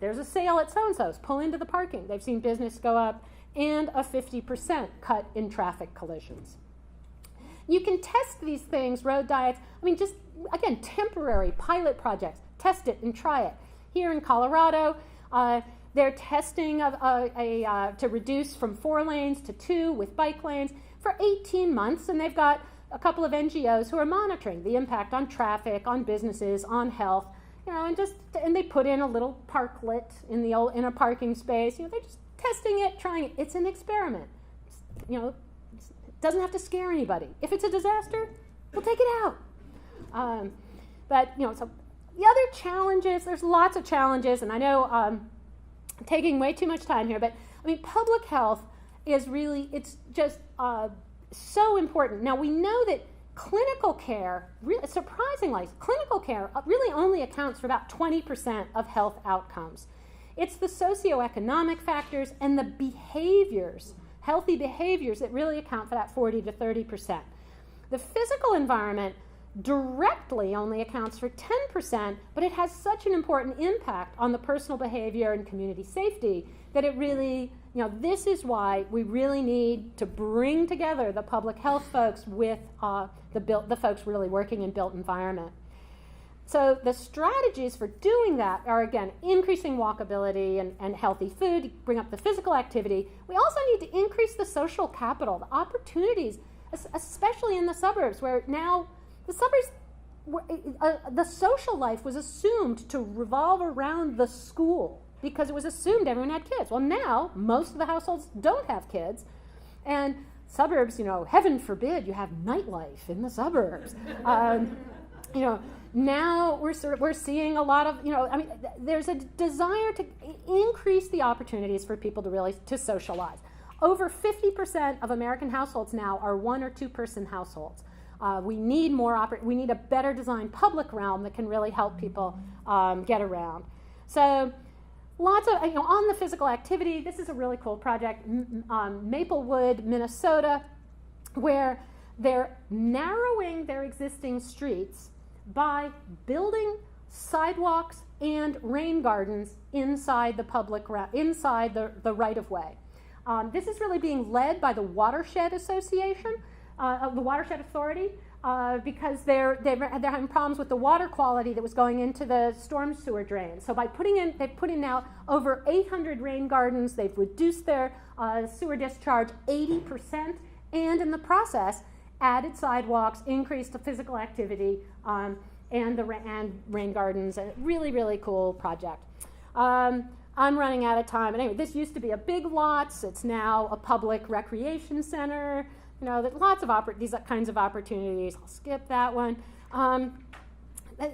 [SPEAKER 1] there's a sale at so-and-so's. Pull into the parking. They've seen business go up, and a 50% cut in traffic collisions. You can test these things, road diets. Just, again, temporary pilot projects. Test it and try it. Here in Colorado, they're testing to reduce from 4 lanes to 2 with bike lanes for 18 months, and they've got a couple of NGOs who are monitoring the impact on traffic, on businesses, on health, and they put in a little parklet in a parking space. They're just testing it, trying it. It's an experiment. It doesn't have to scare anybody. If it's a disaster, we'll take it out. So the other challenges, there's lots of challenges, and I know I'm taking way too much time here, but public health is really, it's just so important. Now, we know that clinical care, surprisingly, clinical care really only accounts for about 20% of health outcomes. It's the socioeconomic factors and the behaviors, healthy behaviors, that really account for that 40 to 30%. The physical environment directly only accounts for 10%, but it has such an important impact on the personal behavior and community safety that it really, this is why we really need to bring together the public health folks with the folks really working in built environment. So the strategies for doing that are, again, increasing walkability and healthy food, bring up the physical activity. We also need to increase the social capital, the opportunities, especially in the suburbs, where now the suburbs, the social life was assumed to revolve around the school because it was assumed everyone had kids. Well, now most of the households don't have kids, and suburbs, heaven forbid you have nightlife in the suburbs. Now we're seeing a lot of, there's a desire to increase the opportunities for people to socialize. Over 50% of American households now are 1 or 2 person households. We need we need a better designed public realm that can really help people get around. So lots of, on the physical activity, this is a really cool project, Maplewood, Minnesota, where they're narrowing their existing streets by building sidewalks and rain gardens inside the inside the right-of-way. This is really being led by the Watershed Association, the Watershed Authority, because they're having problems with the water quality that was going into the storm sewer drains. So they've put in now over 800 rain gardens. They've reduced their sewer discharge 80%, and in the process, added sidewalks, increased the physical activity, and rain gardens. A really, really cool project. I'm running out of time. But anyway, this used to be a Big Lots. It's now a public recreation center. You know, there's lots of these kinds of opportunities. I'll skip that one.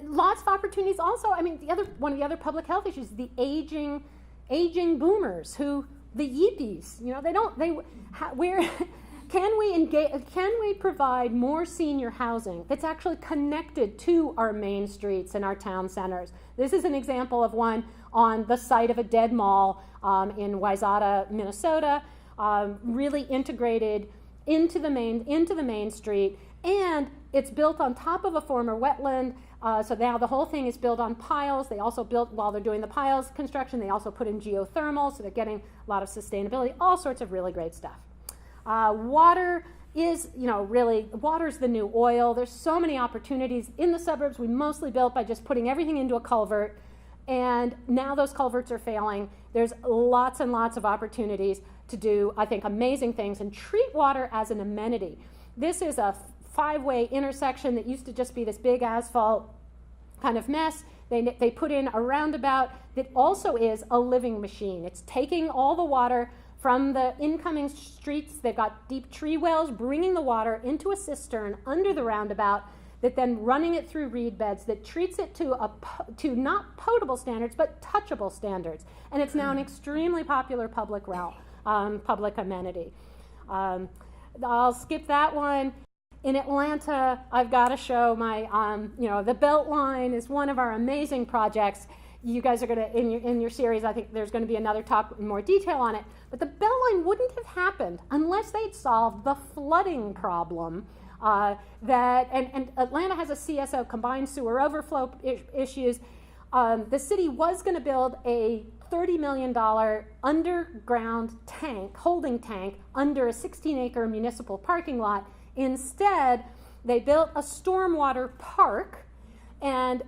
[SPEAKER 1] Lots of opportunities also. I mean, one of the other public health issues is the aging boomers who, the yippies, you know, can we provide more senior housing that's actually connected to our main streets and our town centers? This is an example of one on the site of a dead mall in Wayzata, Minnesota, really integrated into the main street, and it's built on top of a former wetland. So now the whole thing is built on piles. They also built, while they're doing the piles construction, they also put in geothermal, so they're getting a lot of sustainability, all sorts of really great stuff. Water is, you know, really, water's the new oil. There's so many opportunities in the suburbs. We mostly built by just putting everything into a culvert, and now those culverts are failing. There's lots and lots of opportunities to do, I think, amazing things and treat water as an amenity. This is a 5-way intersection that used to just be this big asphalt kind of mess. They put in a roundabout that also is a living machine. It's taking all the water from the incoming streets. They've got deep tree wells, bringing the water into a cistern under the roundabout, that then running it through reed beds, that treats it to not potable standards, but touchable standards. And it's now an extremely popular public amenity. I'll skip that one. In Atlanta, I've got to show my, the Beltline is one of our amazing projects. You guys are going to, in your series, I think there's going to be another talk in more detail on it. But the Beltline wouldn't have happened unless they'd solved the flooding problem. And Atlanta has a CSO, combined sewer overflow issues. The city was going to build a $30 million underground holding tank under a 16-acre municipal parking lot. Instead, they built a stormwater park, and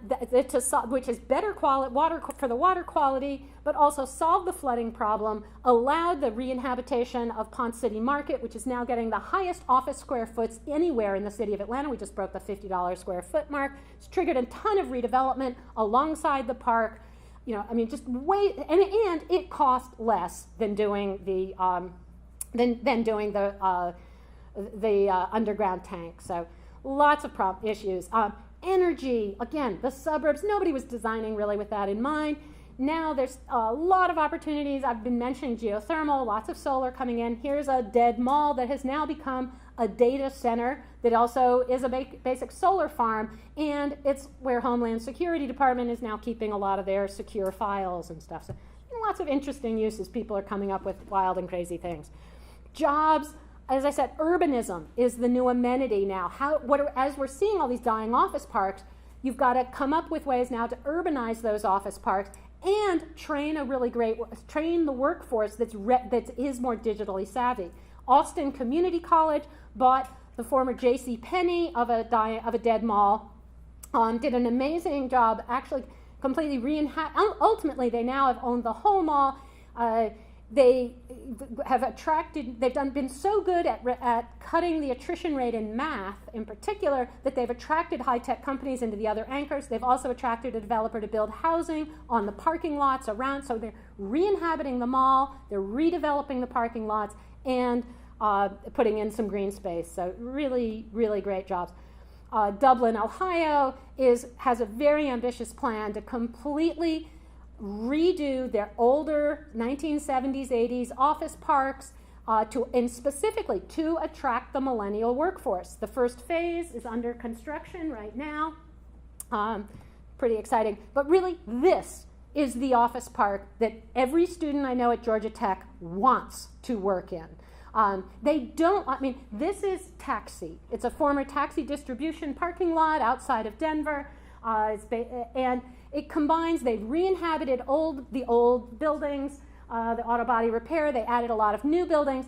[SPEAKER 1] which is better water for the water quality, but also solved the flooding problem, allowed the reinhabitation of Ponce City Market, which is now getting the highest office square foots anywhere in the city of Atlanta. We just broke the $50 square foot mark. It's triggered a ton of redevelopment alongside the park. You know, I mean, just wait, and it cost less than doing the underground tank. So lots of issues. Energy, again, the suburbs, nobody was designing really with that in mind. Now there's a lot of opportunities. I've been mentioning geothermal, lots of solar coming in. Here's a dead mall that has now become a data center that also is a basic solar farm, and it's where Homeland Security Department is now keeping a lot of their secure files and stuff. So lots of interesting uses. People are coming up with wild and crazy things. Jobs, as I said, urbanism is the new amenity now. As we're seeing all these dying office parks, you've got to come up with ways now to urbanize those office parks and train the workforce that is more digitally savvy. Austin Community College bought the former J.C. Penney of a dead mall, did an amazing job, actually completely ultimately, they now have owned the whole mall. They've been so good at cutting the attrition rate in math in particular that they've attracted high-tech companies into the other anchors. They've also attracted a developer to build housing on the parking lots around, so they're re-inhabiting the mall, they're redeveloping the parking lots, and putting in some green space. So really, really great jobs. Dublin, Ohio has a very ambitious plan to completely redo their older 1970s, 80s office parks and specifically to attract the millennial workforce. The first phase is under construction right now. Pretty exciting. But really, this is the office park that every student I know at Georgia Tech wants to work in. This is Taxi. It's a former taxi distribution parking lot outside of Denver. And it combines, they've re-inhabited the old buildings, the auto body repair, they added a lot of new buildings,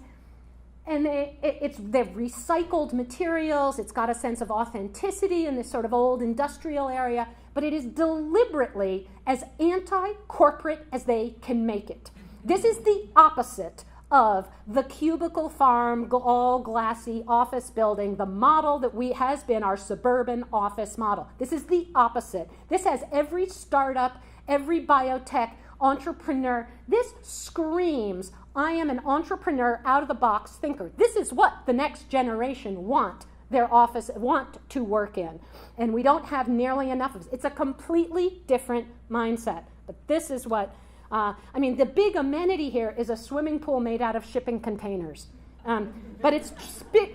[SPEAKER 1] and they've recycled materials. It's got a sense of authenticity in this sort of old industrial area, but it is deliberately as anti-corporate as they can make it. This is the opposite of the cubicle farm, all glassy office building, the model that has been our suburban office model. This is the opposite. This has every startup, every biotech, entrepreneur. This screams, I am an entrepreneur, out-of-the-box thinker. This is what the next generation want to work in. And we don't have nearly enough of it. It's a completely different mindset. But this is what, the big amenity here is a swimming pool made out of shipping containers. But it's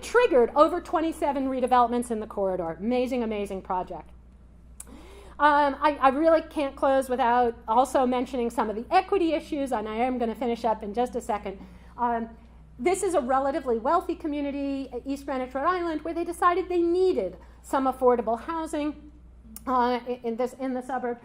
[SPEAKER 1] triggered over 27 redevelopments in the corridor. Amazing, amazing project. I really can't close without also mentioning some of the equity issues, and I am going to finish up in just a second. This is a relatively wealthy community, East Greenwich, Rhode Island, where they decided they needed some affordable housing in the suburb.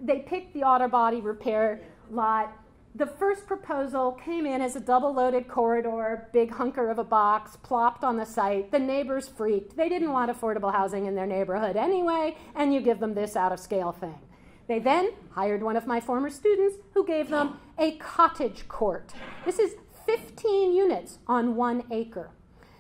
[SPEAKER 1] They picked the auto body repair lot. The first proposal came in as a double-loaded corridor, big hunker of a box, plopped on the site. The neighbors freaked. They didn't want affordable housing in their neighborhood anyway, and you give them this out-of-scale thing. They then hired one of my former students who gave them a cottage court. This is 15 units on 1 acre.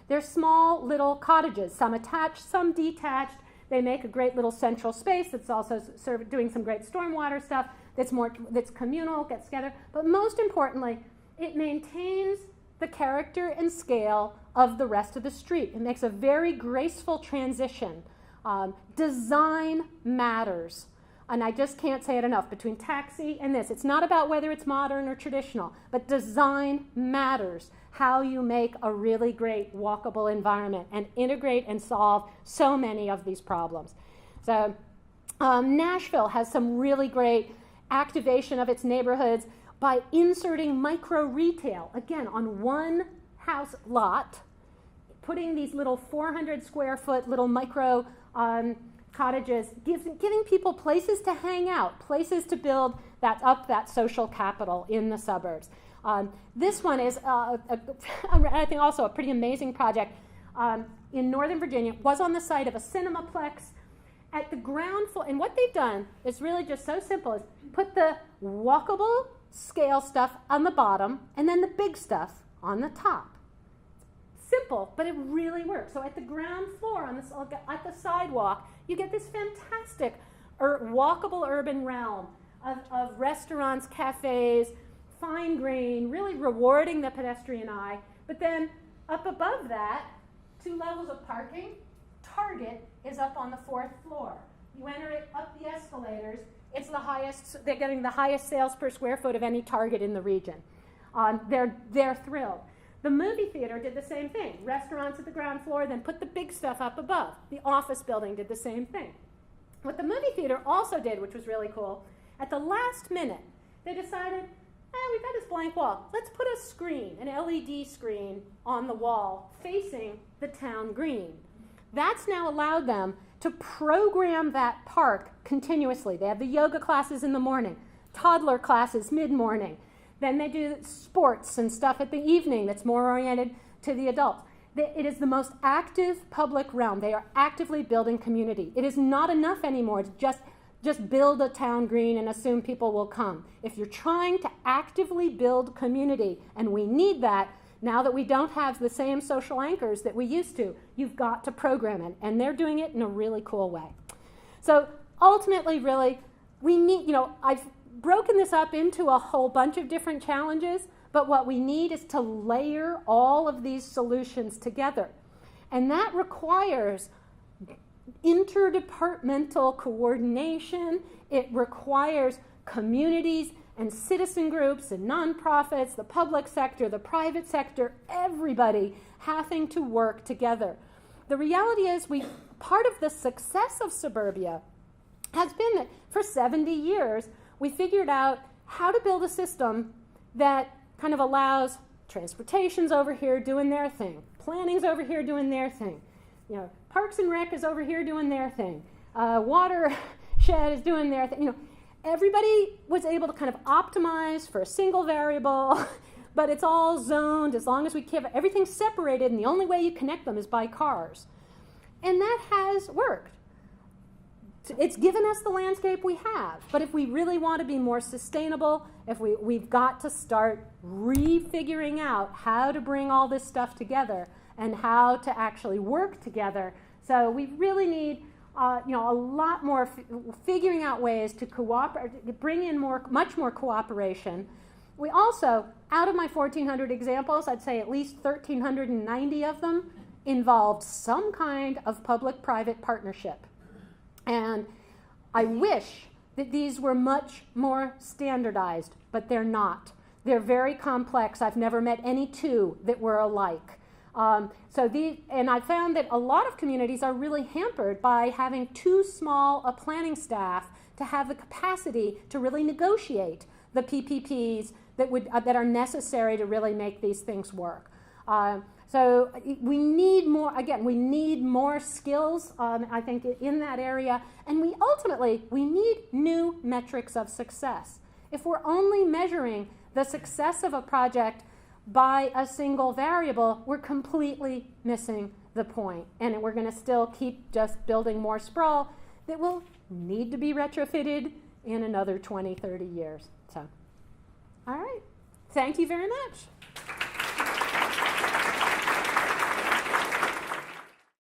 [SPEAKER 1] They're small little cottages, some attached, some detached. They make a great little central space that's also doing some great stormwater stuff. That's communal, gets together, but most importantly, it maintains the character and scale of the rest of the street. It makes a very graceful transition. Design matters, and I just can't say it enough, between taxi and this. It's not about whether it's modern or traditional, but design matters. How you make a really great walkable environment and integrate and solve so many of these problems. So Nashville has some really great activation of its neighborhoods by inserting micro retail, again, on one house lot, putting these little 400 square foot little micro cottages, giving people places to hang out, places to build that social capital in the suburbs. This one is, I think, also a pretty amazing project in Northern Virginia. It was on the site of a cinemaplex. At the ground floor, and what they've done is really just so simple, is put the walkable scale stuff on the bottom and then the big stuff on the top. Simple, but it really works. So at the ground floor, at the sidewalk, you get this fantastic walkable urban realm of restaurants, cafes, fine grain, really rewarding the pedestrian eye. But then up above that, 2 levels of parking. Target is up on the 4th floor. You enter it up the escalators. It's the highest. They're getting the highest sales per square foot of any Target in the region. They're thrilled. The movie theater did the same thing. Restaurants at the ground floor, then put the big stuff up above. The office building did the same thing. What the movie theater also did, which was really cool, at the last minute, they decided, we've got this blank wall. Let's put a screen, an LED screen, on the wall facing the town green. That's now allowed them to program that park continuously. They have the yoga classes in the morning, toddler classes mid-morning. Then they do sports and stuff at the evening that's more oriented to the adults. It is the most active public realm. They are actively building community. It is not enough anymore to just build a town green and assume people will come. If you're trying to actively build community, and we need that, now that we don't have the same social anchors that we used to, you've got to program it, and they're doing it in a really cool way. So ultimately, really, we need, I've broken this up into a whole bunch of different challenges, but what we need is to layer all of these solutions together. And that requires interdepartmental coordination. It requires communities and citizen groups and nonprofits, the public sector, the private sector, everybody having to work together. The reality is part of the success of suburbia has been that for 70 years, we figured out how to build a system that kind of allows transportation's over here doing their thing, planning's over here doing their thing, Parks and Rec is over here doing their thing, watershed is doing their thing, Everybody was able to kind of optimize for a single variable, but it's all zoned as long as we keep everything separated, and the only way you connect them is by cars. And that has worked. it's given us the landscape we have. But if we really want to be more sustainable, if we've got to start refiguring out how to bring all this stuff together and how to actually work together. So we really need a lot more figuring out ways to cooperate, bring in much more cooperation. We also, out of my 1,400 examples, I'd say at least 1,390 of them involved some kind of public-private partnership. And I wish that these were much more standardized, but they're not. They're very complex. I've never met any two that were alike. And I found that a lot of communities are really hampered by having too small a planning staff to have the capacity to really negotiate the PPPs that are necessary to really make these things work. So we need more, again, we need more skills, I think, in that area. And we need new metrics of success. If we're only measuring the success of a project by a single variable, we're completely missing the point. And we're going to still keep just building more sprawl that will need to be retrofitted in another 20, 30 years. So, all right. Thank you very much.